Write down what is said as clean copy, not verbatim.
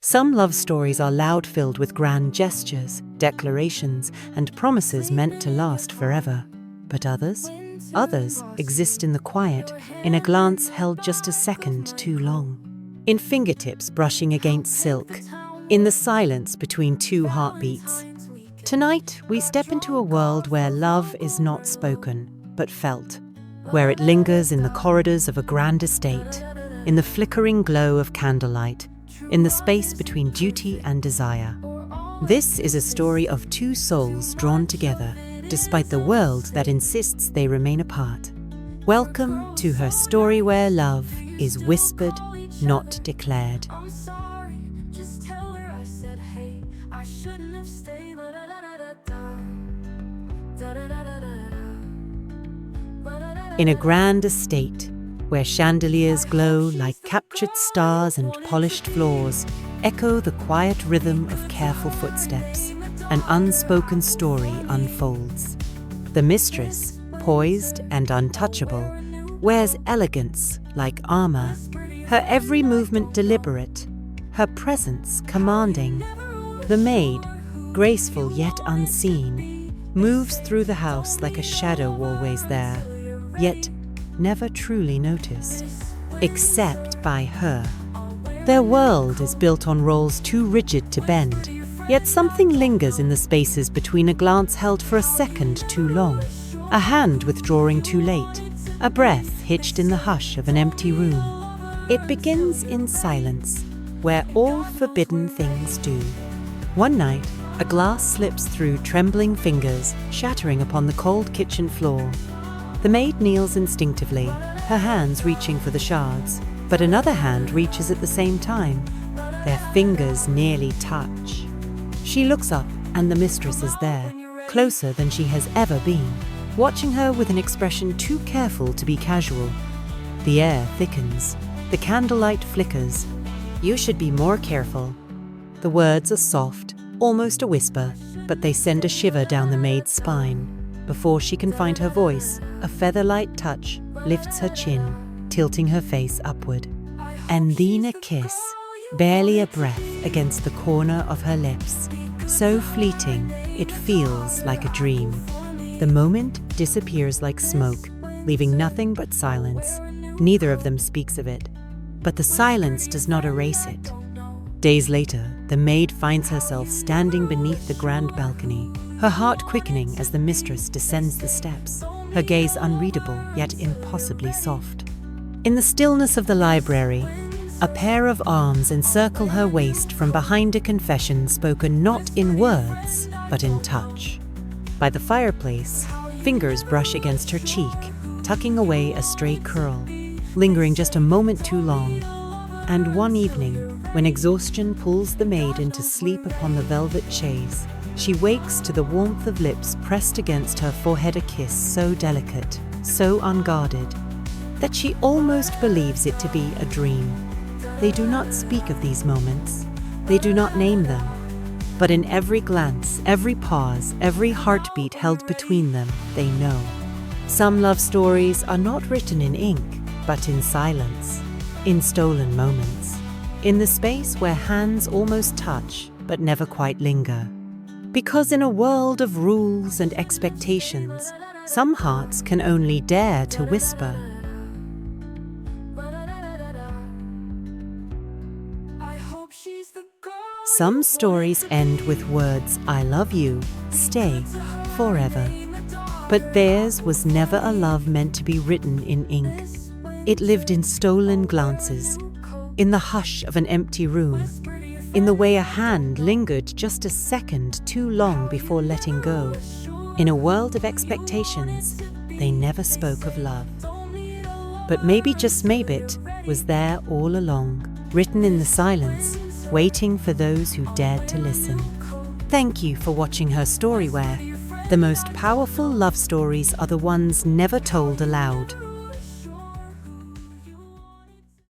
Some love stories are loud, filled with grand gestures, declarations, and promises meant to last forever. But others exist in the quiet, in a glance held just a second too long. In fingertips brushing against silk, in the silence between two heartbeats. Tonight, we step into a world where love is not spoken, but felt, where it lingers in the corridors of a grand estate, in the flickering glow of candlelight, in the space between duty and desire. This is a story of two souls drawn together, despite the world that insists they remain apart. Welcome to her story where love is whispered, not declared. In a grand estate, where chandeliers glow like captured stars and polished floors, echo the quiet rhythm of careful footsteps, an unspoken story unfolds. The mistress, poised and untouchable, wears elegance like armor, her every movement deliberate, her presence commanding. The maid, graceful yet unseen, moves through the house like a shadow always there, yet never truly noticed, except by her. Their world is built on roles too rigid to bend, yet something lingers in the spaces between a glance held for a second too long, a hand withdrawing too late, a breath hitched in the hush of an empty room. It begins in silence, where all forbidden things do. One night, a glass slips through trembling fingers, shattering upon the cold kitchen floor. The maid kneels instinctively, her hands reaching for the shards, but another hand reaches at the same time. Their fingers nearly touch. She looks up, and the mistress is there, closer than she has ever been, watching her with an expression too careful to be casual. The air thickens. The candlelight flickers. "You should be more careful." The words are soft, almost a whisper, but they send a shiver down the maid's spine. Before she can find her voice, a feather-light touch lifts her chin, tilting her face upward. And then a kiss, barely a breath against the corner of her lips. So fleeting, it feels like a dream. The moment disappears like smoke, leaving nothing but silence. Neither of them speaks of it, but the silence does not erase it. Days later, the maid finds herself standing beneath the grand balcony, her heart quickening as the mistress descends the steps, her gaze unreadable yet impossibly soft. In the stillness of the library, a pair of arms encircle her waist from behind a confession spoken not in words, but in touch. By the fireplace, fingers brush against her cheek, tucking away a stray curl, lingering just a moment too long. And one evening, when exhaustion pulls the maid into sleep upon the velvet chaise, she wakes to the warmth of lips pressed against her forehead, a kiss so delicate, so unguarded, that she almost believes it to be a dream. They do not speak of these moments. They do not name them. But in every glance, every pause, every heartbeat held between them, they know. Some love stories are not written in ink, but in silence, in stolen moments, in the space where hands almost touch, but never quite linger. Because in a world of rules and expectations, some hearts can only dare to whisper. Some stories end with words, "I love you, stay, forever." But theirs was never a love meant to be written in ink. It lived in stolen glances, in the hush of an empty room, in the way a hand lingered just a second too long before letting go. In a world of expectations, they never spoke of love. But maybe, just maybe, it was there all along, written in the silence, waiting for those who dared to listen. Thank you for watching Her Story Where. The most powerful love stories are the ones never told aloud.